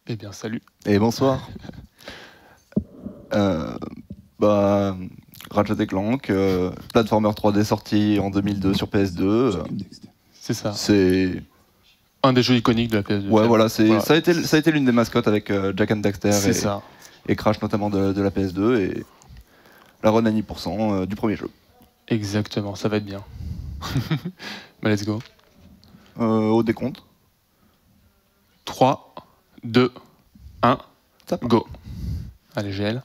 Eh bien, salut. Et bonsoir. Euh, bah, Ratchet & Clank, platformer 3D sorti en 2002 sur PS2. C'est ça. C'est Un des jeux iconiques de la PS2. ouais, voilà, Voilà. ça a été l'une des mascottes avec Jak and Daxter C'est ça. et Crash notamment de la PS2 et la run à 10% du premier jeu. Exactement, ça va être bien. Bah, let's go. Au décompte. 3, 2, 1, Ça part. go. Allez, GL.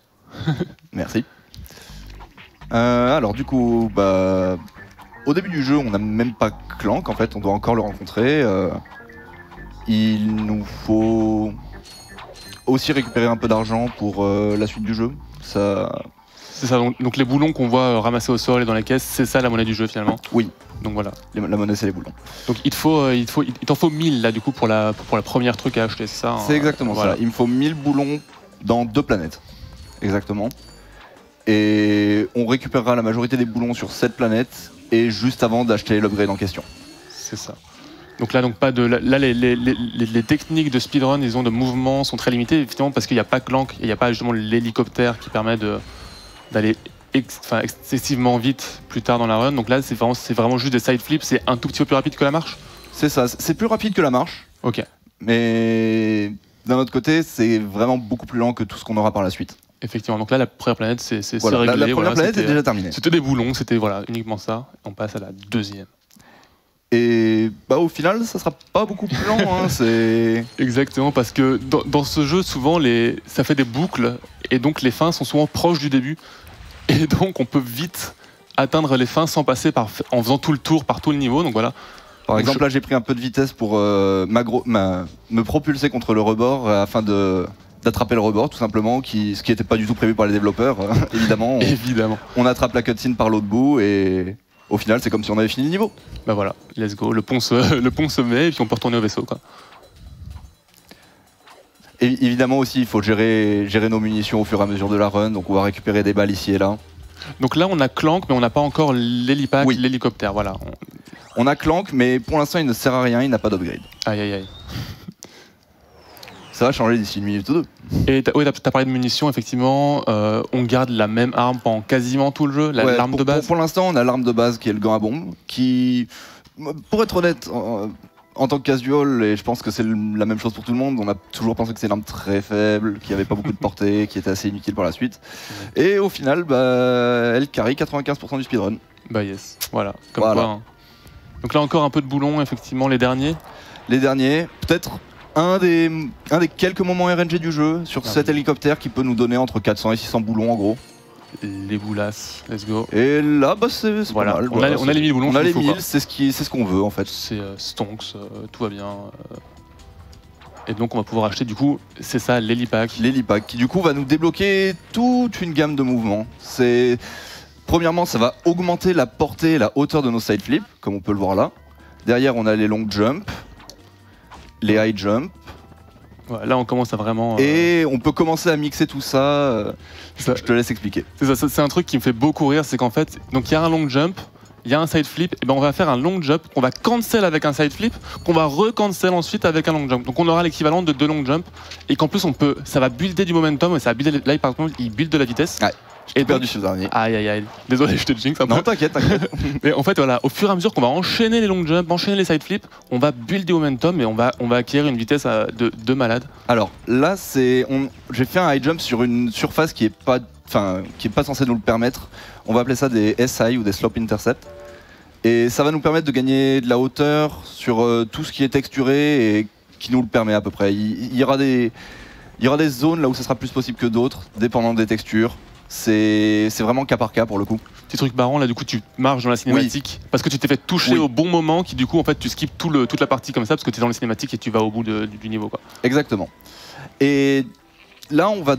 Merci. Alors du coup, bah, au début du jeu, on n'a même pas Clank en fait, on doit encore le rencontrer. Il nous faut aussi récupérer un peu d'argent pour la suite du jeu. Ça, C'est ça, donc les boulons qu'on voit ramasser au sol et dans les caisses, c'est ça la monnaie du jeu finalement. oui, Donc voilà. la monnaie c'est les boulons. Donc il t'en faut 1000 là du coup pour la première truc à acheter, c'est ça hein. C'est exactement Voilà. ça. Il me faut 1000 boulons dans 2 planètes. Exactement. Et on récupérera la majorité des boulons sur cette planète et juste avant d'acheter l'upgrade en question. C'est ça. Donc là, pas de, là les techniques de speedrun, disons, de mouvement sont très limitées, évidemment, parce qu'il n'y a pas Clank, il n'y a pas justement l'hélicoptère qui permet d'aller excessivement vite plus tard dans la run. Donc là, c'est vraiment juste des side flips, c'est un tout petit peu plus rapide que la marche. C'est ça, c'est plus rapide que la marche, Ok, mais d'un autre côté, c'est vraiment beaucoup plus lent que tout ce qu'on aura par la suite. effectivement. Donc là, la première planète, c'est Voilà, réglé. la première Voilà, planète est déjà terminée. c'était des boulons, c'était voilà, uniquement ça. On passe à la deuxième. Et bah au final, ça sera pas beaucoup plus lent. Hein, c'est Exactement, parce que dans ce jeu, souvent, ça fait des boucles, et donc les fins sont souvent proches du début. Et donc, on peut vite atteindre les fins sans passer en faisant tout le tour par tout le niveau. Donc voilà. Par Donc, exemple, là, j'ai pris un peu de vitesse pour me propulser contre le rebord afin d'attraper le rebord, tout simplement, ce qui n'était pas du tout prévu par les développeurs. Évidemment, Évidemment. on attrape la cutscene par l'autre bout et au final, c'est comme si on avait fini le niveau. Bah voilà, let's go. Le pont se met et puis on peut retourner au vaisseau, quoi. Et évidemment aussi, il faut gérer nos munitions au fur et à mesure de la run, donc on va récupérer des balles ici et là. Donc là, on a Clank, mais on n'a pas encore l'hélipack, Oui. l'hélicoptère. Voilà. On a Clank, mais pour l'instant, il ne sert à rien, il n'a pas d'upgrade. Aïe, aïe, aïe. Ça va changer d'ici une minute ou deux. Et t'as parlé de munitions, effectivement. On garde la même arme pendant quasiment tout le jeu, Ouais, l'arme de base. Pour l'instant, on a l'arme de base qui est le gant à bombe, qui, pour être honnête, en tant que casual, et je pense que c'est la même chose pour tout le monde, on a toujours pensé que c'est une arme très faible, qui avait pas beaucoup de portée, qui était assez inutile par la suite. Et au final, bah, elle carry 95% du speedrun. Bah yes, voilà. Comme Voilà. quoi, hein. Donc là, encore un peu de boulons, effectivement, les derniers. Les derniers, peut-être un des quelques moments RNG du jeu sur Ah cet oui. hélicoptère qui peut nous donner entre 400 et 600 boulons en gros. Les boulasses, let's go. Et là, bah, c'est Voilà. pas mal. On a les 1000 boulons, On a ce les qu'il faut, 1000, c'est ce qu'on veut en fait. C'est Stonks, tout va bien. Et donc on va pouvoir acheter du coup, c'est ça, l'hélipack. L'hélipack qui du coup va nous débloquer toute une gamme de mouvements. Premièrement, ça va augmenter la portée et la hauteur de nos side flips, comme on peut le voir là. Derrière, on a les long jumps, les high jumps, Voilà, là on commence à vraiment... et on peut commencer à mixer tout ça. ça- Je te laisse expliquer. c'est ça, c'est un truc qui me fait beaucoup rire, c'est qu'en fait, donc il y a un long jump, il y a un side flip, et ben on va faire un long jump qu'on va cancel avec un side flip, qu'on va recancel ensuite avec un long jump. Donc on aura l'équivalent de 2 long jumps, et qu'en plus ça va builder du momentum, et ça va builder, là par contre il build de la vitesse. Ouais. Et J'ai perdu donc- sur le dernier. Aïe aïe aïe, désolé je te jinx un peu. Non, t'inquiète, t'inquiète. Mais en fait, voilà, au fur et à mesure qu'on va enchaîner les long jumps, enchaîner les side flips, on va build du momentum et on va acquérir une vitesse de malade. Alors là, j'ai fait un high jump sur une surface qui est pas censée nous le permettre. On va appeler ça des SI ou des slope intercept. Et ça va nous permettre de gagner de la hauteur sur tout ce qui est texturé et qui nous le permet à peu près. Il y aura des zones là où ça sera plus possible que d'autres, dépendant des textures. C'est vraiment cas par cas pour le coup. Petit truc marrant, là du coup tu marches dans la cinématique parce que tu t'es fait toucher Oui. au bon moment qui du coup en fait tu skippes toute la partie comme ça parce que tu es dans les cinématiques et tu vas au bout du niveau quoi. Exactement. Et là, on va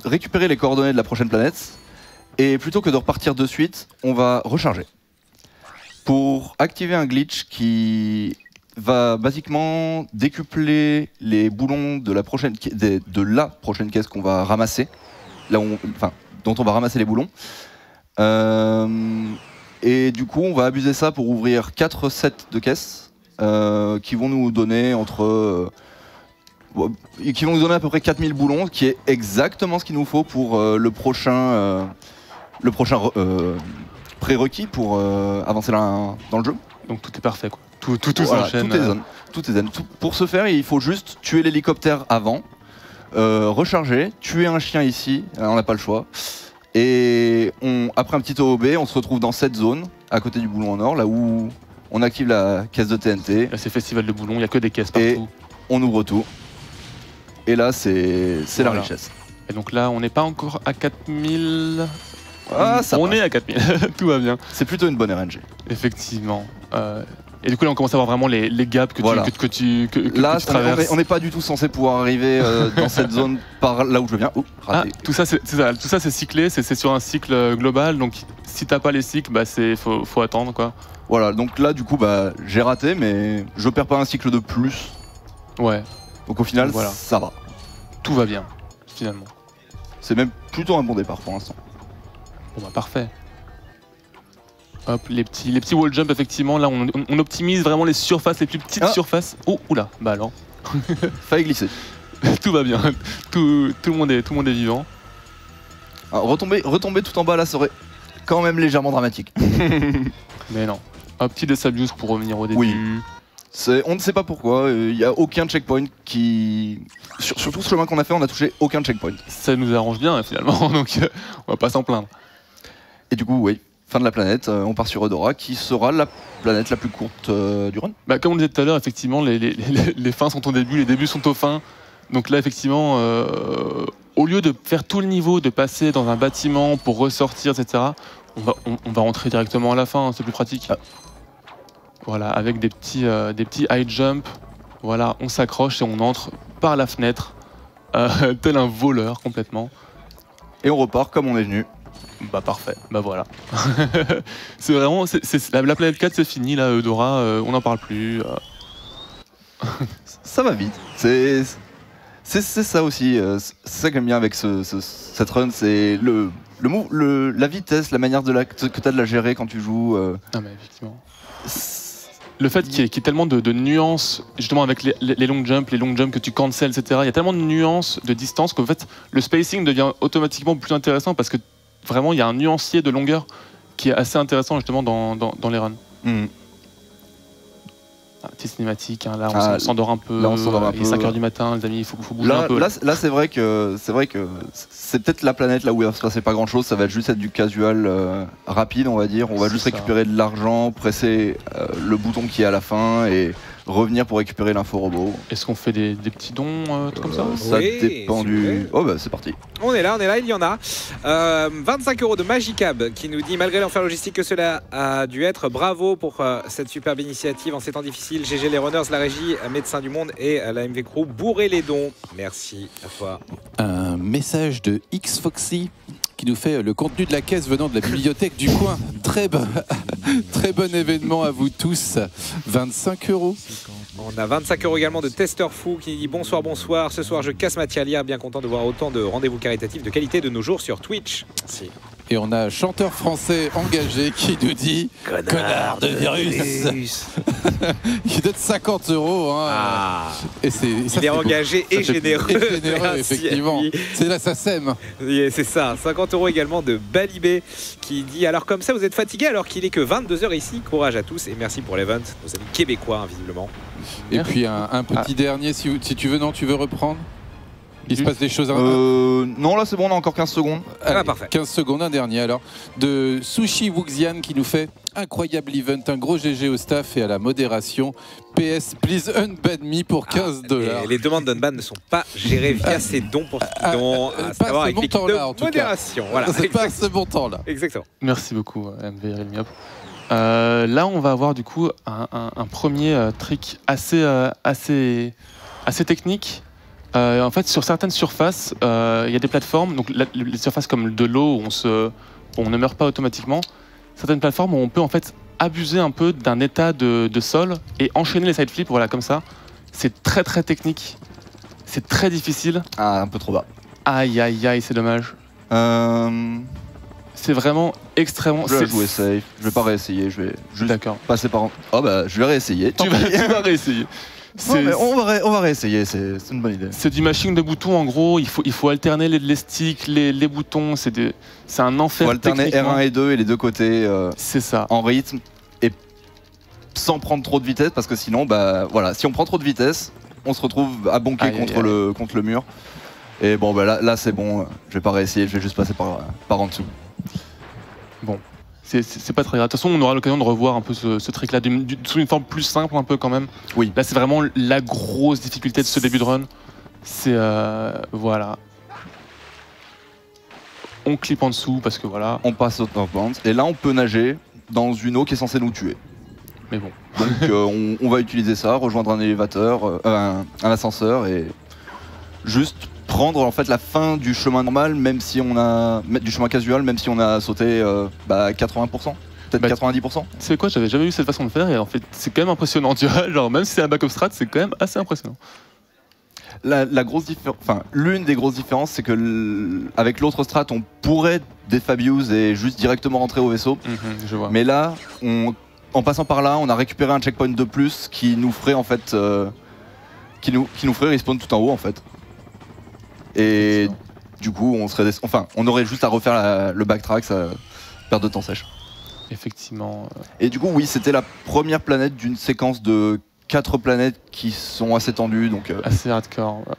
récupérer les coordonnées de la prochaine planète. Et plutôt que de repartir de suite, on va recharger. Pour activer un glitch qui va basiquement décupler les boulons de la prochaine caisse qu'on va ramasser. Dont on va ramasser les boulons. Et du coup, on va abuser ça pour ouvrir 4 sets de caisses qui vont nous donner entre et qui vont nous donner à peu près 4000 boulons, qui est exactement ce qu'il nous faut pour le prochain prérequis pour avancer dans le jeu. Donc tout est parfait, quoi. Tout Voilà, s'enchaîne. tout est zen. Pour ce faire, il faut juste tuer l'hélicoptère avant, recharger, tuer un chien ici, on n'a pas le choix. Et après un petit OOB, on se retrouve dans cette zone, à côté du boulon en or, là où on active la caisse de TNT. Là, c'est festival de boulons, il n'y a que des caisses partout. Et on ouvre tout. Et là, c'est la Voilà. richesse. Et donc là, on n'est pas encore à 4000. Ah, ça on passe. est à 4000, tout va bien. C'est plutôt une bonne RNG. Effectivement. Et du coup, là, on commence à voir vraiment les gaps que Voilà. tu Là, tu traverses. on n'est pas du tout censé pouvoir arriver dans cette zone par là où je viens. Oh, Ah, raté. tout ça, c'est cyclé, c'est sur un cycle global. Donc, si t'as pas les cycles, bah, faut attendre, quoi. Voilà, donc là, du coup, bah, j'ai raté, mais je perds pas un cycle de plus. Ouais, Donc au final, Voilà. ça va. tout va bien, finalement. C'est même plutôt un bon départ pour l'instant. Bon, bah, parfait. Hop, les petits wall jump, effectivement. Là, on optimise vraiment les surfaces, les plus petites Ah. surfaces. Oh, oula, bah alors. Faille glisser. Tout va bien. Tout le monde est vivant. Alors, retomber tout en bas là serait quand même légèrement dramatique. Mais non. Un petit disabuse pour revenir au début. Oui. On ne sait pas pourquoi, il n'y a aucun checkpoint qui... Sur tout ce chemin qu'on a fait, on n'a touché aucun checkpoint. Ça nous arrange bien, finalement. Donc, on va pas s'en plaindre. Et du coup, oui, fin de la planète, on part sur Eudora, qui sera la planète la plus courte du run. Bah, comme on le disait tout à l'heure, effectivement, les fins sont au début, les débuts sont aux fins. Donc là, effectivement, au lieu de faire tout le niveau, de passer dans un bâtiment pour ressortir, etc., on va rentrer directement à la fin, hein, c'est plus pratique. Ah. Voilà, avec des petits high jump. Voilà, on s'accroche et on entre par la fenêtre, tel un voleur complètement. Et on repart comme on est venu. Bah parfait, bah voilà. C'est vraiment, la planète 4 c'est fini, là, Eudora, on n'en parle plus. Ça va vite. C'est ça aussi, c'est ça que j'aime bien avec cette run, c'est la vitesse, la manière que tu as de la gérer quand tu joues. Ah mais effectivement. Le fait qu'il y ait tellement de nuances, justement avec les long jumps que tu cancels, etc. Il y a tellement de nuances, de distance qu'en fait le spacing devient automatiquement plus intéressant parce que vraiment il y a un nuancier de longueur qui est assez intéressant justement dans les runs. Petite cinématique, hein, là on s'endort un peu, là, on s'endort un il est peu. 5h du matin, les amis, il faut bouger un Là, peu. là, c'est vrai que c'est peut-être la planète là où il va se passer pas grand chose, ça va juste être du casual rapide, on va dire. On va C'est juste ça. récupérer de l'argent, presser le bouton qui est à la fin et revenir pour récupérer l'info robot. Est-ce qu'on fait des petits dons tout comme ça Ça Oui, dépend si du. vous voulez. Oh bah c'est parti. On est là, il y en a. 25 € de Magicab qui nous dit malgré l'enfer logistique que cela a dû être, bravo pour cette superbe initiative en ces temps difficiles. GG les runners, la régie, Médecins du Monde et la MV Crew, bourrez les dons. Merci à toi. Un message de X Foxy qui nous fait le contenu de la caisse venant de la bibliothèque du coin. Très bon événement à vous tous. 25 €. On a 25 € également de Tester Fou qui dit bonsoir, bonsoir. Ce soir, je casse ma tirelire. Bien content de voir autant de rendez-vous caritatifs de qualité de nos jours sur Twitch. Merci. Et on a un chanteur français engagé qui nous dit connard de virus. Il donne 50 €. Hein. Ah, Et ça, il c'est est beau. engagé et Ça fait généreux. plaisir. Et généreux, Merci à effectivement. lui. C'est là, ça sème. Oui, c'est ça, 50 € également de Balibé qui dit alors comme ça vous êtes fatigué alors qu'il est que 22 h ici, courage à tous et merci pour l'event, nos amis québécois hein, visiblement. Et Merci. puis un petit dernier, si tu veux, non, tu veux reprendre. Il se passe des choses. Non là c'est bon, on a encore 15 secondes. Allez, parfait. 15 secondes, un dernier alors. De Sushi Wuxian qui nous fait incroyable event, un gros GG au staff et à la modération. PS, please unban me pour 15 $. Et les demandes d'unban ne sont pas gérées via ces dons pour ces dons, à pas savoir ce avec l'équipe montant-là, en de tout cas. modération. Voilà, C'est pas ce bon temps là. exactement. Merci beaucoup, MV Realme Up. Là, on va avoir du coup un premier trick assez technique. En fait, sur certaines surfaces, il y a des plateformes, donc les surfaces comme de l'eau où on ne meurt pas automatiquement. Certaines plateformes où on peut en fait abuser un peu d'un état de sol et enchaîner les side flips, voilà, comme ça. C'est très très technique. C'est très difficile. Ah un peu trop bas. Aïe aïe aïe, c'est dommage. C'est vraiment extrêmement. Je vais jouer safe, je vais pas réessayer, je vais juste D'accord. passer par. Oh bah je vais réessayer. Tant Tu pis. vas réessayer. Ouais, mais on va réessayer, c'est une bonne idée. C'est du mashing de boutons en gros, il faut alterner les sticks, les boutons, c'est un enfer. Il faut alterner techniquement. R1 et 2 et les deux côtés C'est ça. en rythme et sans prendre trop de vitesse parce que sinon, bah voilà, si on prend trop de vitesse, on se retrouve à bonquer contre le mur. Et bon, bah là c'est bon, je vais pas réessayer, je vais juste passer par en dessous. Bon, c'est pas très grave. De toute façon, on aura l'occasion de revoir un peu ce trick-là sous une forme plus simple un peu quand même. Oui. Là, c'est vraiment la grosse difficulté de ce début de run. C'est voilà. On clip en dessous parce que voilà. On passe au top band et là on peut nager dans une eau qui est censée nous tuer. Mais bon. Donc on va utiliser ça, rejoindre un élévateur, un ascenseur et juste prendre en fait la fin du chemin normal, même si on a du chemin casual, même si on a sauté 80%, peut-être 90%. C'est quoi, j'avais jamais vu cette façon de faire et en fait c'est quand même impressionnant, tu vois, genre même si c'est un backup strat, c'est quand même assez impressionnant. La grosse différence, enfin l'une des grosses différences, c'est que avec l'autre strat, on pourrait défabuse et juste directement rentrer au vaisseau. Je vois. Mais là, en passant par là, on a récupéré un checkpoint de plus qui nous ferait en fait, qui nous ferait respawn tout en haut en fait. Et du coup, on aurait juste à refaire le backtrack, ça perd de temps sèche. Effectivement. Et du coup, oui, c'était la première planète d'une séquence de 4 planètes qui sont assez tendues, donc. Assez hardcore. Ouais.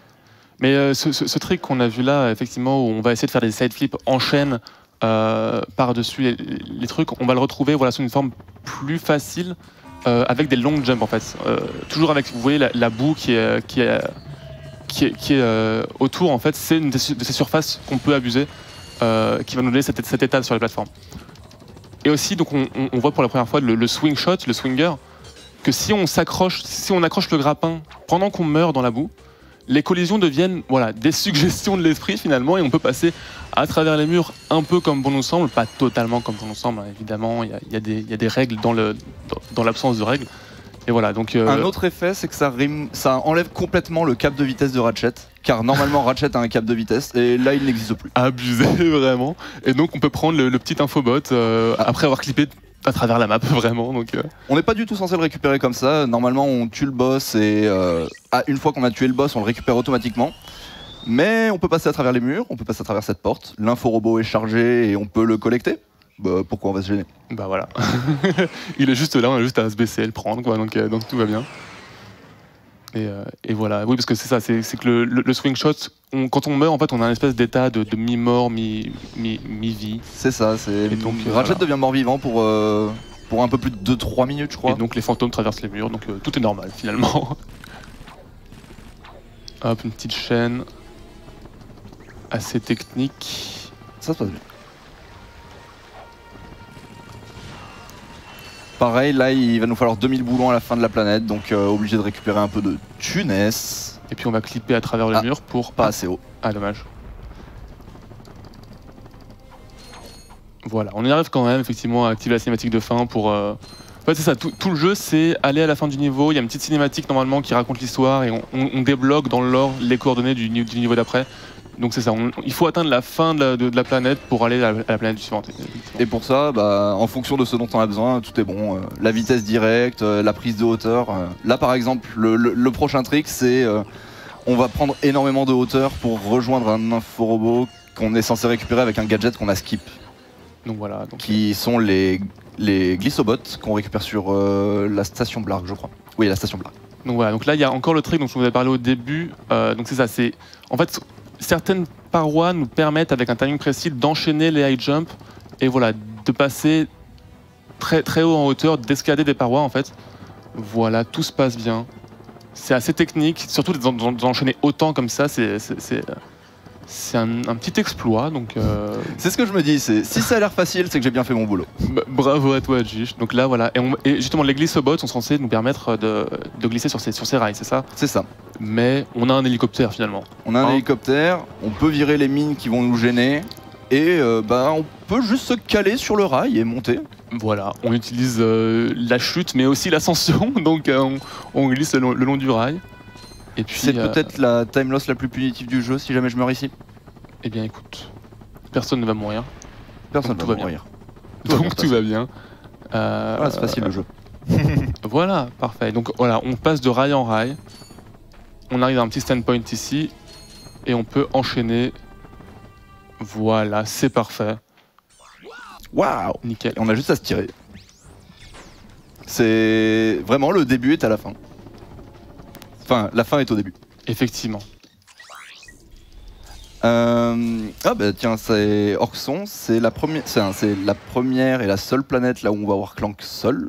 Mais ce trick qu'on a vu là, effectivement, où on va essayer de faire des side flips en chaîne par-dessus les trucs, on va le retrouver voilà, sous une forme plus facile avec des long jumps en fait. Toujours avec, vous voyez, la boue qui est autour, en fait, c'est une de ces surfaces qu'on peut abuser, qui va nous donner cet état sur les plateformes. Et aussi, donc, on voit pour la première fois le swing shot, le swinger, que si on accroche le grappin pendant qu'on meurt dans la boue, les collisions deviennent voilà, des suggestions de l'esprit finalement, et on peut passer à travers les murs un peu comme bon nous semble, pas totalement comme bon nous semble, hein, évidemment, il y a des règles dans l'absence de règles. Et voilà, donc, un autre effet, c'est que ça enlève complètement le cap de vitesse de Ratchet, car normalement Ratchet a un cap de vitesse, et là il n'existe plus. Abusé vraiment. Et donc on peut prendre le petit infobot après avoir clippé à travers la map, vraiment. Donc, On n'est pas du tout censé le récupérer comme ça. Normalement, on tue le boss et une fois qu'on a tué le boss, on le récupère automatiquement. Mais on peut passer à travers les murs, on peut passer à travers cette porte. L'info-robot est chargé et on peut le collecter. Bah, pourquoi on va se gêner? Bah voilà. Il est juste là, on a juste à se baisser et le prendre, quoi. Donc tout va bien. Et voilà, oui, parce que c'est ça, c'est que le swing shot, quand on meurt, en fait, on a un espèce d'état de mi-mort, mi-vie. C'est ça, Et donc, Ratchet voilà. devient mort-vivant pour un peu plus de 2-3 minutes, je crois. Et donc les fantômes traversent les murs, donc tout est normal, finalement. Hop, une petite chaîne. Assez technique. Ça se passe bien. Pareil, là, il va nous falloir 2000 boulons à la fin de la planète, donc obligé de récupérer un peu de tunesse. Et puis on va clipper à travers le mur pour... Pas assez haut. Ah, dommage. Voilà, on y arrive quand même, effectivement, à activer la cinématique de fin pour... En fait, c'est ça, tout le jeu, c'est aller à la fin du niveau, il y a une petite cinématique, normalement, qui raconte l'histoire, et on débloque dans le lore les coordonnées du niveau d'après. Donc c'est ça, il faut atteindre la fin de la planète pour aller à la planète suivante. Et pour ça, bah, en fonction de ce dont on a besoin, tout est bon. La vitesse directe, la prise de hauteur. Là, par exemple, le prochain trick, c'est on va prendre énormément de hauteur pour rejoindre un info-robot qu'on est censé récupérer avec un gadget qu'on a skip. Donc voilà. Qui sont les glissobots qu'on récupère sur la station Blarg, je crois. Oui, la station Blarg. Donc voilà, donc là, il y a encore le trick dont je vous avais parlé au début. Donc c'est ça, c'est... En fait, certaines parois nous permettent, avec un timing précis, d'enchaîner les high jumps et voilà, de passer très, très haut en hauteur, d'escalader des parois en fait. Voilà, tout se passe bien. C'est assez technique, surtout d'enchaîner autant comme ça, c'est un petit exploit. Donc, c'est ce que je me dis, si ça a l'air facile, c'est que j'ai bien fait mon boulot. Bravo à toi, Jish. Donc là, voilà. Et justement, les glissobots sont censés nous permettre de glisser sur ces rails, c'est ça? C'est ça. Mais on a un hélicoptère finalement. On a un hélicoptère, on peut virer les mines qui vont nous gêner, et on peut juste se caler sur le rail et monter. Voilà, on utilise la chute, mais aussi l'ascension, donc on glisse le long du rail. Et puis, c'est peut-être la time loss la plus punitive du jeu si jamais je meurs ici. Eh bien écoute, personne ne va mourir. Personne ne va mourir. Donc tout va bien. Voilà, c'est facile le jeu. Voilà, parfait. Donc voilà, on passe de rail en rail. On arrive à un petit standpoint ici. Et on peut enchaîner. Voilà, c'est parfait. Waouh! Nickel. Et on a juste à se tirer. C'est vraiment le début est à la fin. Enfin, la fin est au début. Effectivement. Ah bah tiens, c'est Orxon, c'est la première et la seule planète là où on va voir Clank seul.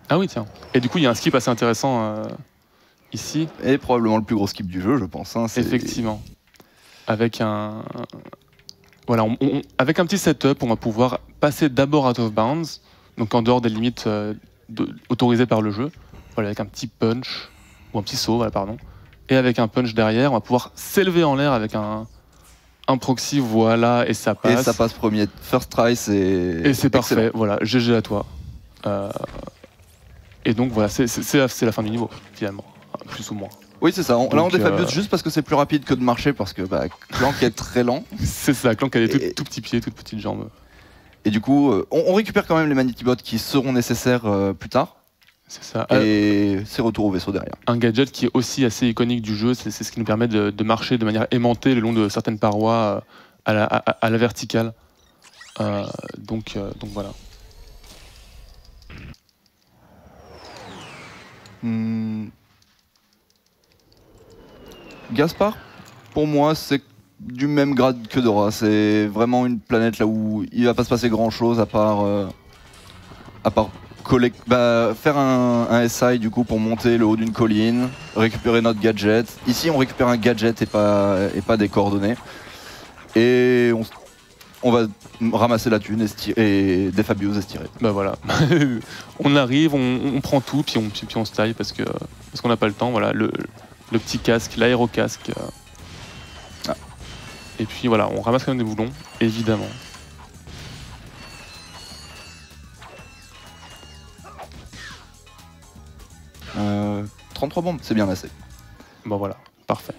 Ah oui, tiens. Et du coup, il y a un skip assez intéressant ici. Et probablement le plus gros skip du jeu, je pense. Hein, Effectivement. Avec un... Voilà, avec un petit setup, on va pouvoir passer d'abord out of bounds, donc en dehors des limites autorisées par le jeu. Voilà, avec un petit punch, ou un petit saut, voilà, pardon. Et avec un punch derrière, on va pouvoir s'élever en l'air avec un proxy, voilà, et ça passe. Et ça passe premier. First try, c'est... Et c'est parfait, voilà, GG à toi. Et donc voilà, c'est la fin du niveau, finalement, plus ou moins. Oui, c'est ça. Là, on défabuse euh, juste parce que c'est plus rapide que de marcher, parce que bah, Clank est très lent. C'est ça, Clank a des tout petits pieds, toutes petites jambes. Et du coup, on récupère quand même les Manity Bots qui seront nécessaires plus tard. C'est ça. Et c'est retour au vaisseau derrière. Un gadget qui est aussi assez iconique du jeu, c'est ce qui nous permet de marcher de manière aimantée le long de certaines parois à la verticale. Donc voilà. Gaspard, pour moi, c'est du même grade que Dora. C'est vraiment une planète là où il va pas se passer grand chose à part faire un SI du coup pour monter le haut d'une colline, récupérer notre gadget. Ici, on récupère un gadget et pas des coordonnées. Et on va ramasser la thune et défabuse et se tirer. Bah voilà. On arrive, on prend tout, puis on se taille parce qu'on n'a pas le temps. Voilà, le petit casque, l'aérocasque. Ah. Et puis voilà, on ramasse quand même des boulons, évidemment. Euh, 33 bombes, c'est bien assez. Bon voilà, parfait.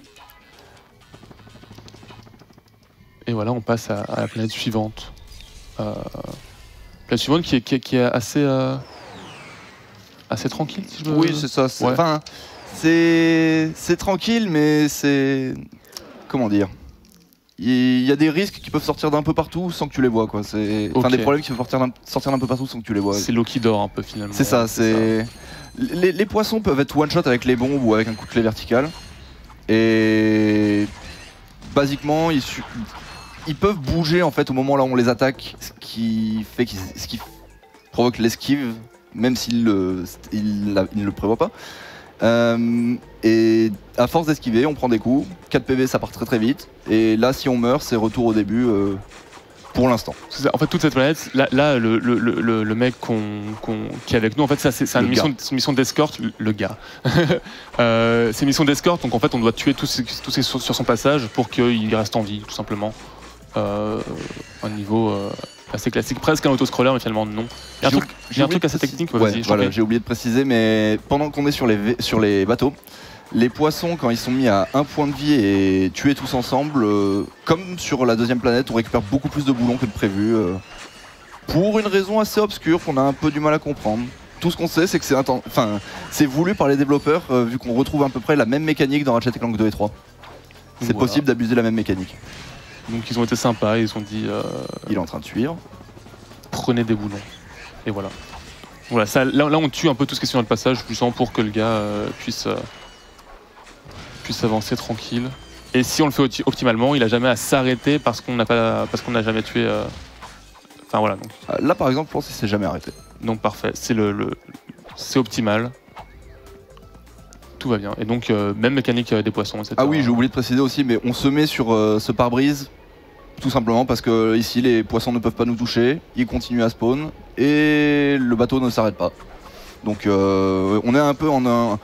Et voilà, on passe à la planète suivante. Planète suivante qui est assez tranquille, si je veux... Oui, c'est ça. Ouais. Enfin, c'est tranquille, mais c'est... Comment dire? Il y a des risques qui peuvent sortir d'un peu partout sans que tu les vois, quoi. Enfin, des problèmes qui peuvent sortir d'un peu partout sans que tu les vois. C'est l'eau qui dort un peu, finalement. C'est ça, c'est... Les poissons peuvent être one-shot avec les bombes ou avec un coup de clé vertical. Et... Basiquement, ils peuvent bouger en fait au moment là où on les attaque, ce qui provoque l'esquive, même s'il ne le prévoit pas. Et à force d'esquiver, on prend des coups. 4 PV, ça part très très vite. Et là, si on meurt, c'est retour au début pour l'instant. En fait, toute cette planète, là le mec qui est avec nous, en fait, ça c'est une mission d'escorte, le gars. C'est une mission d'escorte, donc en fait, on doit tuer tous ces sur son passage pour qu'il reste en vie, tout simplement. Un niveau assez classique, presque un autoscroller, mais finalement non. Il y a un truc assez technique. Ouais, voilà, j'ai oublié de préciser, mais pendant qu'on est sur les bateaux, les poissons, quand ils sont mis à un point de vie et tués tous ensemble, comme sur la deuxième planète, on récupère beaucoup plus de boulons que de prévu. Pour une raison assez obscure qu'on a un peu du mal à comprendre. Tout ce qu'on sait, c'est que c'est voulu par les développeurs, vu qu'on retrouve à peu près la même mécanique dans Ratchet & Clank 2 et 3. C'est possible d'abuser de la même mécanique. Donc ils ont été sympas, ils ont dit... Il est en train de suivre. Prenez des boulons. Et voilà. Voilà, ça, là on tue un peu tout ce qui est sur notre passage, justement pour que le gars puisse avancer tranquille. Et si on le fait optimalement, il a jamais à s'arrêter parce qu'on n'a jamais tué... Enfin voilà. Donc. Là par exemple, je pense qu'il s'est jamais arrêté. Donc parfait, c'est optimal. Tout va bien. Et donc, même mécanique des poissons, etc. Ah oui, j'ai oublié de préciser aussi, mais on se met sur ce pare-brise, tout simplement parce que ici, les poissons ne peuvent pas nous toucher, ils continuent à spawn, et le bateau ne s'arrête pas. Donc, on est un peu dans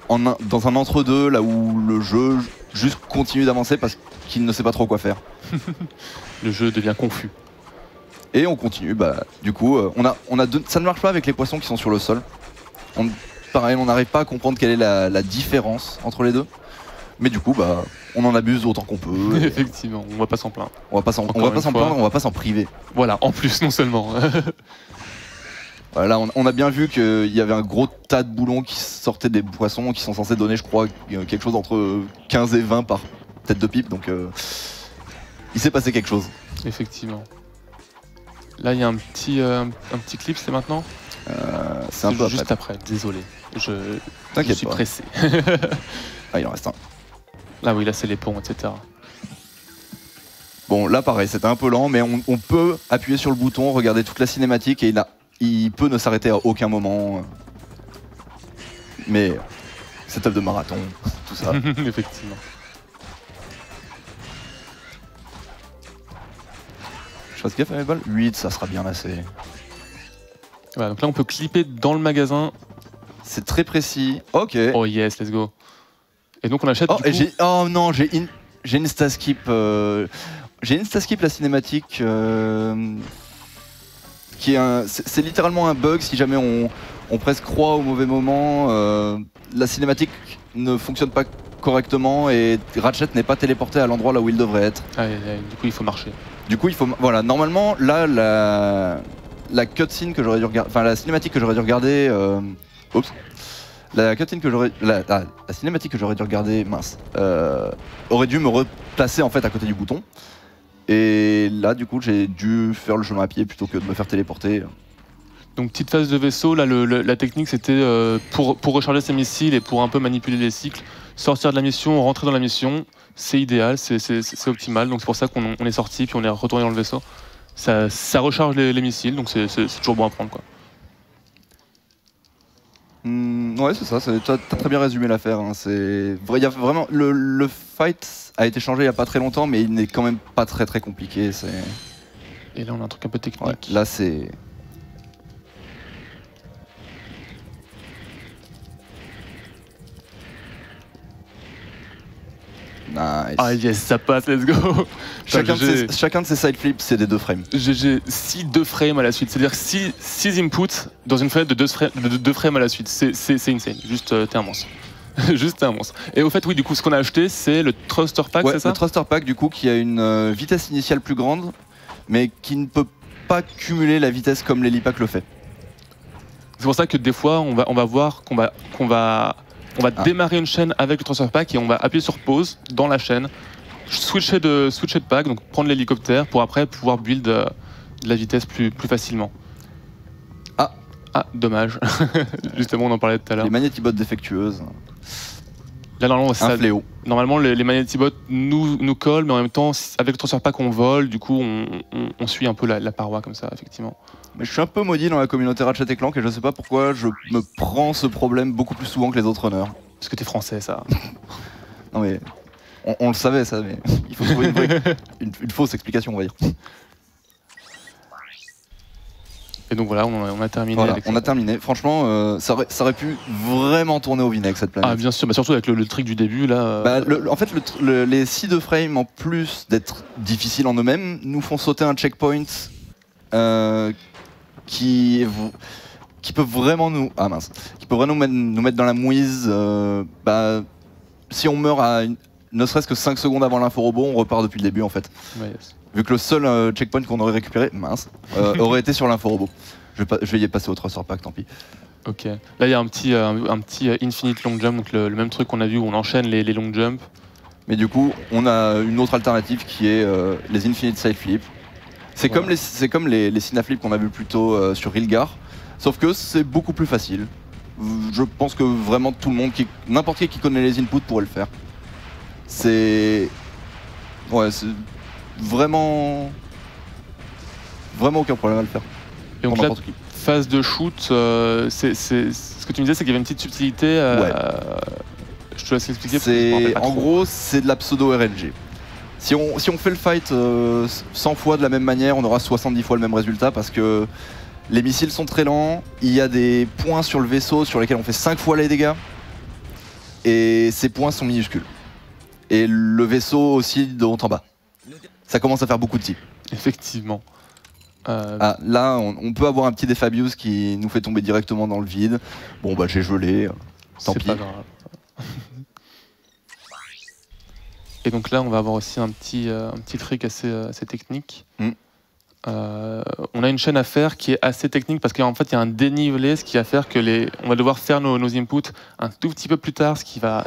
un entre-deux, là où le jeu juste continue d'avancer parce qu'il ne sait pas trop quoi faire. Le jeu devient confus. Et on continue, du coup, ça ne marche pas avec les poissons qui sont sur le sol. Pareil, on n'arrive pas à comprendre quelle est la différence entre les deux. Mais du coup, on en abuse autant qu'on peut. Effectivement, on va pas s'en plaindre. On va pas s'en plaindre, on va pas s'en priver. Voilà, en plus, non seulement. Voilà, on a bien vu qu'il y avait un gros tas de boulons qui sortaient des poissons qui sont censés donner, je crois, quelque chose entre 15 et 20 par tête de pipe. Donc il s'est passé quelque chose. Effectivement. Là, il y a un petit clip, c'est maintenant C'est un peu juste après. Désolé. Je T'inquiète suis pas. pressé. Ah, il en reste un. Là, oui, là, c'est les ponts, etc. Bon, là pareil, c'était un peu lent, mais on peut appuyer sur le bouton, regarder toute la cinématique et il peut ne s'arrêter à aucun moment. Mais setup de marathon, tout ça. Effectivement. Je fasse gaffe à mes balles. 8, ça sera bien assez. Voilà, donc là, on peut clipper dans le magasin. C'est très précis. Ok. Oh yes, let's go. Et donc, on achète. Oh, du coup... oh non, j'ai insta-skip. J'ai insta-skip la cinématique. Qui est c'est littéralement un bug si jamais on presse croix au mauvais moment. La cinématique ne fonctionne pas correctement et Ratchet n'est pas téléporté à l'endroit là où il devrait être. Ah, du coup, il faut marcher. Du coup, il faut. Voilà, normalement, là, la cutscene que j'aurais dû regarder. Enfin, la cinématique que j'aurais dû regarder. Oups. La cutscene que j'aurais. La cinématique que j'aurais dû regarder, mince. Aurait dû me replacer en fait à côté du bouton. Et là, du coup, j'ai dû faire le chemin à pied plutôt que de me faire téléporter. Donc, petite phase de vaisseau. Là, la technique, c'était pour recharger ses missiles et pour un peu manipuler les cycles, sortir de la mission, rentrer dans la mission. C'est idéal, c'est optimal. Donc, c'est pour ça qu'on est sorti puis on est retourné dans le vaisseau. Ça recharge les missiles, donc c'est toujours bon à prendre, quoi. Ouais, c'est ça. T'as très bien résumé l'affaire. Hein. Il y a vraiment le fight a été changé il y a pas très longtemps, mais il n'est quand même pas très très compliqué. Et là, on a un truc un peu technique. Ouais, là, c'est. Nice. Ah yes, ça passe, let's go. Chacun de ces side flips, c'est des 2 frames. GG, 2 frames à la suite, c'est-à-dire 6 inputs dans une fenêtre de 2 frames à la suite. C'est insane, juste t'es un monstre. Juste t'es un monstre. Et au fait, oui, du coup, ce qu'on a acheté, c'est le Thruster Pack, Ouais, c'est ça? le Thruster Pack, du coup, qui a une vitesse initiale plus grande, mais qui ne peut pas cumuler la vitesse comme l'Helipack le fait. C'est pour ça que des fois, on va voir qu'on va démarrer une chaîne avec le Thruster Pack et on va appuyer sur pause dans la chaîne, switcher de pack, donc prendre l'hélicoptère pour après pouvoir build de la vitesse plus facilement. Ah, dommage. Justement, on en parlait tout à l'heure. Les magnétibots défectueuses, Là, normalement, un fléau. Normalement, les magnétibots nous collent, mais en même temps, avec le Thruster Pack, on vole, du coup, on suit un peu la paroi comme ça, effectivement. Mais je suis un peu maudit dans la communauté Ratchet & Clank et je sais pas pourquoi je me prends ce problème beaucoup plus souvent que les autres runners. Parce que t'es français, ça. Non mais, on le savait ça, mais il faut trouver une fausse explication, on va dire. Et donc voilà, on a terminé. Voilà, avec on a terminé. Franchement, ça aurait pu vraiment tourner au vinaigre cette planète. Ah bien sûr, surtout avec le trick du début là. En fait, les 6 de frame, en plus d'être difficiles en eux-mêmes, nous font sauter un checkpoint qui peut vraiment nous nous mettre dans la mouise. Si on meurt ne serait-ce que 5 secondes avant l'info-robot, on repart depuis le début en fait. Ouais, yes. Vu que le seul checkpoint qu'on aurait récupéré, aurait été sur l'info-robot. Je vais y passer au Thruster Pack, tant pis. Ok. Là, il y a un petit infinite long jump, donc le même truc qu'on a vu où on enchaîne les long jumps. Mais du coup, on a une autre alternative qui est les infinite side flips. C'est comme les Cinaflips qu'on a vu plus tôt sur Rilgar, sauf que c'est beaucoup plus facile. Je pense que vraiment tout le monde, n'importe qui connaît les inputs pourrait le faire. C'est vraiment aucun problème à le faire. Et donc pour là, n'importe qui. phase de shoot, ce que tu me disais, c'est qu'il y avait une petite subtilité. Je te laisse l'expliquer. parce que je me rappelle pas En trop. gros, c'est de la pseudo-RNG. Si on fait le fight 100 fois de la même manière, on aura 70 fois le même résultat parce que les missiles sont très lents, il y a des points sur le vaisseau sur lesquels on fait 5 fois les dégâts, et ces points sont minuscules. Et le vaisseau aussi de haut en bas. Ça commence à faire beaucoup de types. Effectivement. Là, on peut avoir un petit Defabius qui nous fait tomber directement dans le vide. Bon bah j'ai gelé, tant C'est pis. pas grave. Et donc là, on va avoir aussi un petit trick assez technique. on a une chaîne à faire qui est assez technique parce qu'en fait il y a un dénivelé, ce qui va faire que on va devoir faire nos inputs un tout petit peu plus tard, ce qui va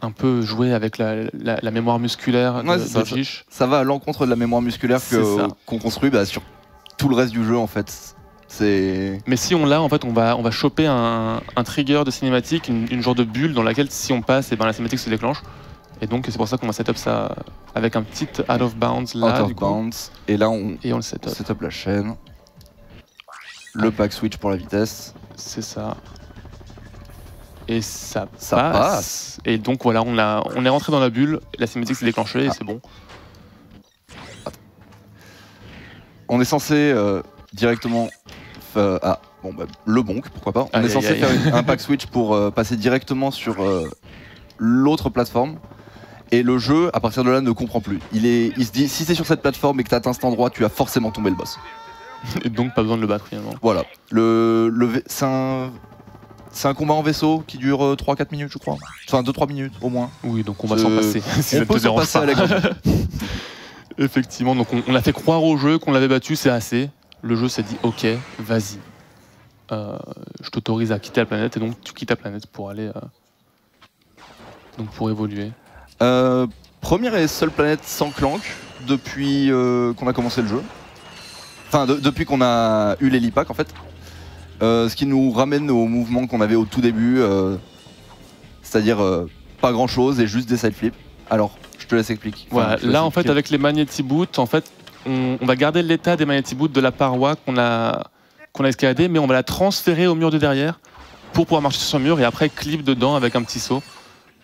un peu jouer avec la mémoire musculaire Ouais, de Fish. Ça va à l'encontre de la mémoire musculaire qu'on construit sur tout le reste du jeu en fait. Mais si on l'a, en fait, on va choper un trigger de cinématique, une genre de bulle dans laquelle si on passe, et ben la cinématique se déclenche. Et donc c'est pour ça qu'on va setup ça avec un petit out of bounds là. Out of bounds. Et là on le setup. Setup la chaîne. Le pack switch pour la vitesse. C'est ça. Et ça passe. Et donc voilà, on est rentré dans la bulle, la cinématique s'est déclenchée et c'est bon. On est censé directement le bonk, pourquoi pas. On est censé faire un pack switch pour passer directement sur l'autre plateforme. Et le jeu, à partir de là, ne comprend plus. Il se dit, si c'est sur cette plateforme et que tu atteins cet endroit, tu as forcément tombé le boss. Et donc pas besoin de le battre finalement. Voilà. C'est un combat en vaisseau qui dure 3-4 minutes, je crois. Enfin, 2-3 minutes au moins. Oui, donc on va s'en passer. Si on peut s'en passer à la Effectivement, donc on a fait croire au jeu qu'on l'avait battu, c'est assez. Le jeu s'est dit, ok, vas-y. Je t'autorise à quitter la planète, et donc tu quittes la planète pour aller... donc pour évoluer. Première et seule planète sans clank depuis qu'on a commencé le jeu. Enfin, depuis qu'on a eu l'hélipack en fait. Ce qui nous ramène aux mouvements qu'on avait au tout début, c'est-à-dire pas grand-chose et juste des side flips. Alors, je te laisse expliquer. Voilà, là en fait avec les Magnetic Boots, en fait, on va garder l'état des Magnetic Boots de la paroi qu'on a escaladée, mais on va la transférer au mur de derrière pour pouvoir marcher sur le mur et après clip dedans avec un petit saut.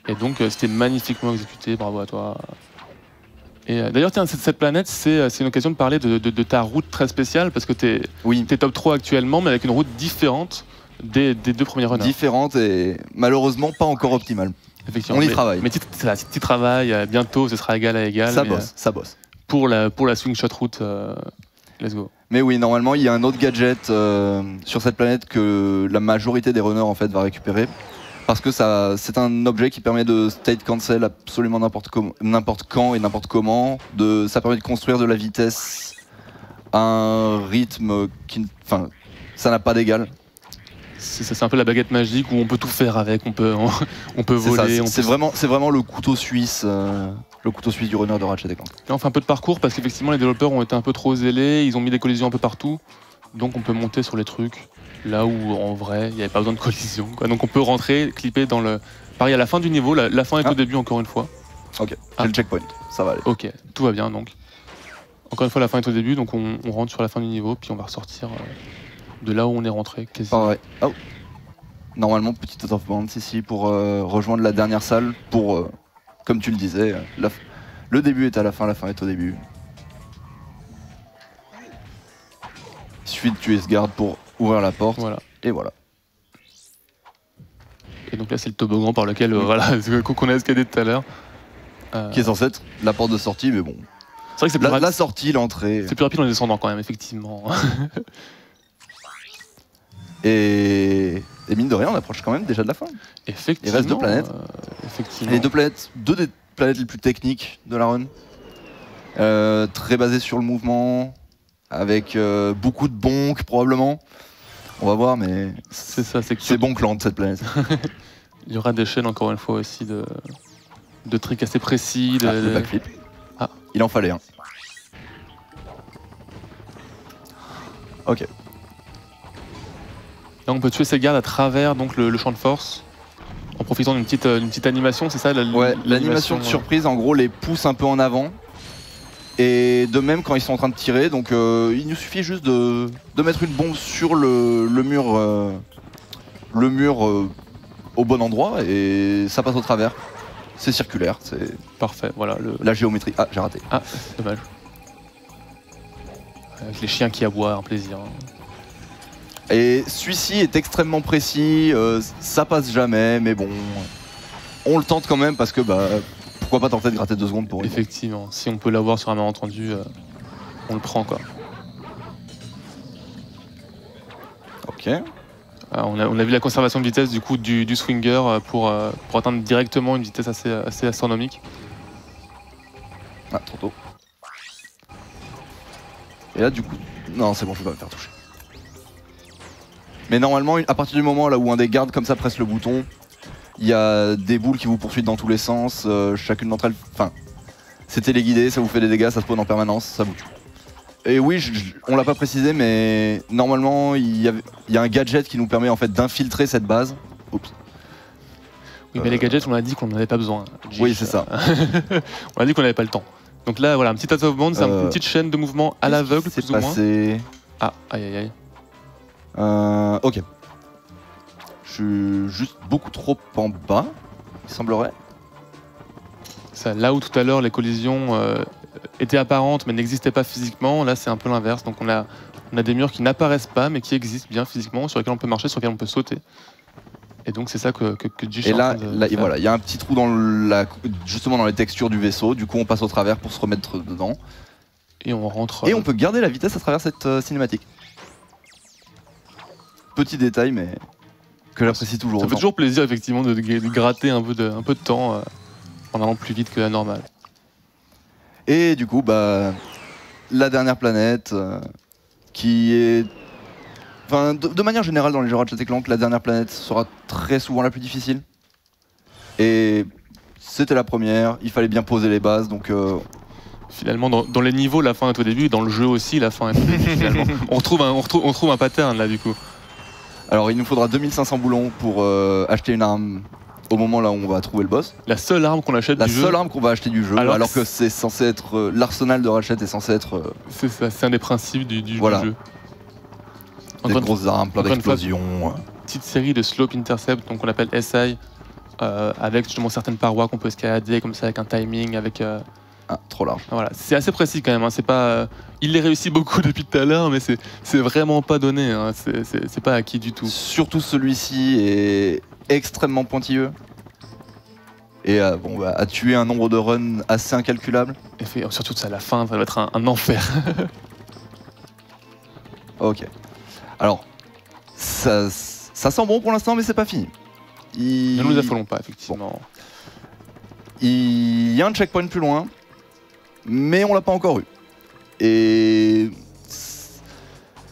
Et donc c'était magnifiquement exécuté, bravo à toi. Et d'ailleurs, tiens, cette planète, c'est une occasion de parler de ta route très spéciale, parce que t'es top 3 actuellement, mais avec une route différente des deux premiers runners. Différente et malheureusement pas encore optimale. Effectivement. On y travaille. Mais tu travailles, bientôt ce sera égal à égal. Ça bosse. Pour la swing shot route, let's go. Mais oui, normalement, il y a un autre gadget sur cette planète que la majorité des runners en fait va récupérer. Parce que c'est un objet qui permet de state cancel absolument n'importe quand et n'importe comment. Ça permet de construire de la vitesse à un rythme qui... Enfin, ça n'a pas d'égal. C'est un peu la baguette magique où on peut tout faire avec, on peut voler. C'est vraiment le couteau suisse du runner de Ratchet & Clank. Là, on fait un peu de parcours parce qu'effectivement les développeurs ont été un peu trop zélés, ils ont mis des collisions un peu partout. Donc on peut monter sur les trucs. Là où en vrai il n'y avait pas besoin de collision, quoi. Donc on peut rentrer, clipper dans le... Pareil à la fin du niveau, la fin est au début encore une fois. Ok, j'ai le checkpoint, ça va aller. Ok, tout va bien donc. Encore une fois la fin est au début, donc on rentre sur la fin du niveau, puis on va ressortir de là où on est rentré. Pareil. Oh. Normalement petit out of bounds ici pour rejoindre la dernière salle pour, comme tu le disais, le début est à la fin est au début. Il suffit de tuer ce garde pour ouvrir la porte, voilà. Et voilà. Et donc là c'est le toboggan par lequel qu'on a escaladé tout à l'heure. Qui est censé être la porte de sortie, mais bon. C'est vrai que c'est plus rapide. La sortie, l'entrée. C'est plus rapide en descendant quand même, effectivement. et mine de rien, on approche quand même déjà de la fin. Effectivement. Il reste 2 planètes. Effectivement. Les 2 planètes, 2 des planètes les plus techniques de la run. Très basées sur le mouvement, avec beaucoup de bonk probablement. On va voir, mais c'est bon clan de cette planète. Il y aura des chaînes encore une fois aussi de trucs assez précis. Le backflip. Ah. Il en fallait un. Ok. Là on peut tuer ces gardes à travers donc, le champ de force, en profitant d'une petite animation, c'est ça l'animation de surprise en gros les pousse un peu en avant. Et de même quand ils sont en train de tirer, donc il nous suffit juste de mettre une bombe sur le mur au bon endroit et ça passe au travers. C'est circulaire, c'est... Parfait, voilà. La géométrie... Ah, j'ai raté. Ah, dommage. Avec les chiens qui aboient, un plaisir. Et celui-ci est extrêmement précis, ça passe jamais, mais bon... On le tente quand même parce que pourquoi pas tenter de gratter 2 secondes pour... Effectivement, si on peut l'avoir sur un malentendu, on le prend quoi. Ok. On a vu la conservation de vitesse du coup du swinger pour atteindre directement une vitesse assez astronomique. Ah, trop tôt. Et là du coup, non c'est bon, je peux pas me faire toucher. Mais normalement, à partir du moment là où un des gardes comme ça presse le bouton, il y a des boules qui vous poursuivent dans tous les sens, chacune d'entre elles, enfin, c'est téléguidé, ça vous fait des dégâts, ça spawn en permanence, ça vous tue. Et oui, on l'a pas précisé, mais normalement, il y a un gadget qui nous permet en fait d'infiltrer cette base. Oups. Oui, mais les gadgets, on a dit qu'on n'en avait pas besoin. Oui, c'est ça. On a dit qu'on n'avait pas le temps. Donc là, voilà, un petit out of bounds, c'est une petite chaîne de mouvement à l'aveugle, plus ou moins. Ah, aïe aïe aïe. Ok. Je suis juste beaucoup trop en bas, il semblerait. Ça, là où tout à l'heure les collisions étaient apparentes mais n'existaient pas physiquement, là c'est un peu l'inverse. Donc on a des murs qui n'apparaissent pas mais qui existent bien physiquement, sur lesquels on peut marcher, sur lesquels on peut sauter. Et donc c'est ça que Jish est en train de faire. Voilà, il y a un petit trou justement dans les textures du vaisseau, du coup on passe au travers pour se remettre dedans. Et on rentre. Et on peut garder la vitesse à travers cette cinématique. Petit détail mais que j'apprécie toujours. Ça fait toujours plaisir effectivement de gratter un peu de temps en allant plus vite que la normale. Et du coup, bah, la dernière planète qui est... Enfin, de manière générale dans les jeux Ratchet & Clank, la dernière planète sera très souvent la plus difficile. Et c'était la première, il fallait bien poser les bases, donc... Finalement, dans les niveaux, la fin est au début, dans le jeu aussi, la fin est au début, finalement. On retrouve un pattern là, du coup. Alors, il nous faudra 2500 boulons pour acheter une arme au moment là où on va trouver le boss. La seule arme qu'on achète du jeu. La seule arme qu'on va acheter du jeu, alors que c'est censé être... l'arsenal de Ratchet est censé être... C'est ça, c'est un des principes du jeu. Des grosses armes, plein d'explosions. Petite série de slope intercept, donc on appelle SI, avec justement certaines parois qu'on peut escalader comme ça, avec un timing, avec... trop large. Voilà, c'est assez précis quand même. Hein. C'est pas, il les réussit beaucoup depuis tout à l'heure, mais c'est vraiment pas donné. Hein. C'est pas acquis du tout. Surtout celui-ci est extrêmement pointilleux et bon, bah, a tué un nombre de runs assez incalculable. Et surtout à la fin, ça va être un enfer. Ok. Alors, ça sent bon pour l'instant, mais c'est pas fini. Ne nous affolons pas, effectivement. Bon. Il y a un checkpoint plus loin. Mais on l'a pas encore eu. Et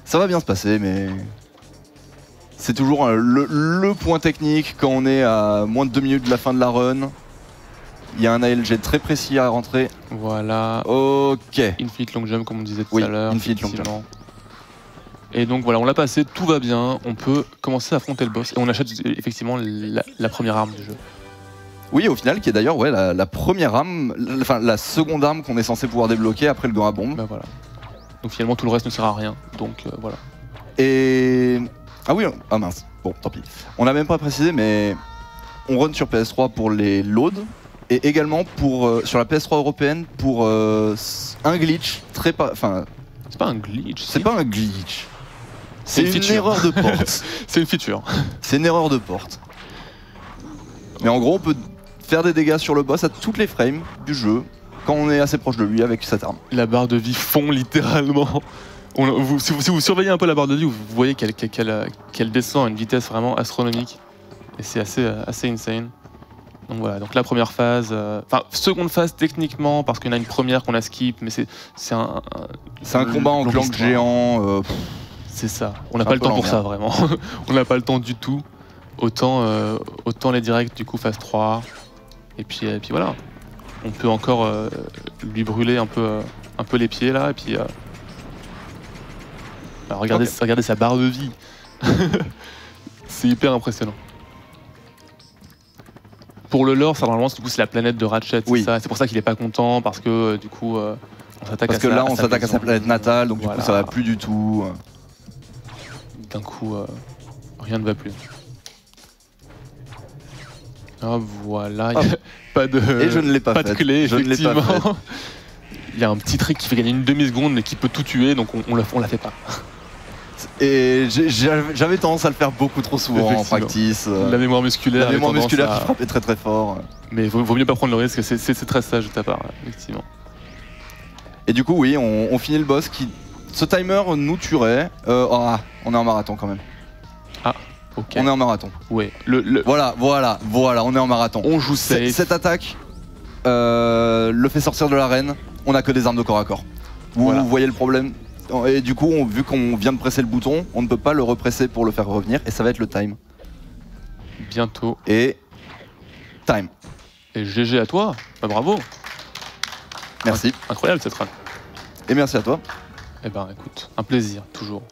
ça va bien se passer, mais c'est toujours le point technique quand on est à moins de 2 minutes de la fin de la run. Il y a un ALG très précis à rentrer. Voilà. Ok. Infinite long jump, comme on disait tout à l'heure. Infinite long jump. Et donc voilà, on l'a passé, tout va bien. On peut commencer à affronter le boss. Et on achète effectivement la première arme du jeu. Oui, au final, qui est d'ailleurs la première arme, enfin la seconde arme qu'on est censé pouvoir débloquer après le gun à bombe. Bah voilà. Donc finalement, tout le reste ne sert à rien. Donc voilà. Et... Ah oui, ah mince, bon, tant pis. On n'a même pas précisé, mais on run sur PS3 pour les loads, et également pour, sur la PS3 européenne pour un glitch très... Enfin... C'est pas un glitch. C'est pas un glitch. C'est une erreur de porte. C'est une feature. C'est une erreur de porte. Mais en gros, on peut faire des dégâts sur le boss à toutes les frames du jeu quand on est assez proche de lui avec cette arme. La barre de vie fond littéralement. Si vous surveillez un peu la barre de vie, vous voyez qu'elle descend à une vitesse vraiment astronomique. Et c'est assez insane. Donc voilà, donc la première phase, enfin seconde phase techniquement, parce qu'il y en a une première qu'on a skip, mais c'est un combat en clank géant. C'est ça, on n'a pas le temps pour ça vraiment. On n'a pas le temps du tout. Autant les directs du coup phase 3. Et puis voilà. On peut encore lui brûler un peu les pieds là. Et puis regardez sa barre de vie. C'est hyper impressionnant. Pour le lore, ça normalement c'est la planète de Ratchet. Oui. C'est pour ça qu'il est pas content, parce que du coup on s'attaque à sa planète natale, donc voilà. Du coup ça va plus du tout. D'un coup rien ne va plus. Ah voilà, pas de. Et je ne l'ai pas fait. De clé, je ne l'ai pas fait. Il y a un petit trick qui fait gagner une demi-seconde mais qui peut tout tuer, donc on la fait pas. Et j'avais tendance à le faire beaucoup trop souvent en practice. La mémoire musculaire. La mémoire musculaire qui frappait très très fort. Mais vaut mieux pas prendre le risque, c'est très sage de ta part, effectivement. Et du coup, oui, on finit le boss qui. Ce timer nous tuerait. On est en marathon quand même. Ah, ok. On est en marathon. Ouais. Voilà, on est en marathon. On joue safe. Cette attaque le fait sortir de l'arène. On a que des armes de corps à corps. Vous voyez le problème? Et du coup, vu qu'on vient de presser le bouton, on ne peut pas le represser pour le faire revenir. Et ça va être le time. Bientôt. Et time. Et GG à toi. Bah, bravo. Merci. Incroyable cette run. Et merci à toi. Eh ben écoute, un plaisir, toujours.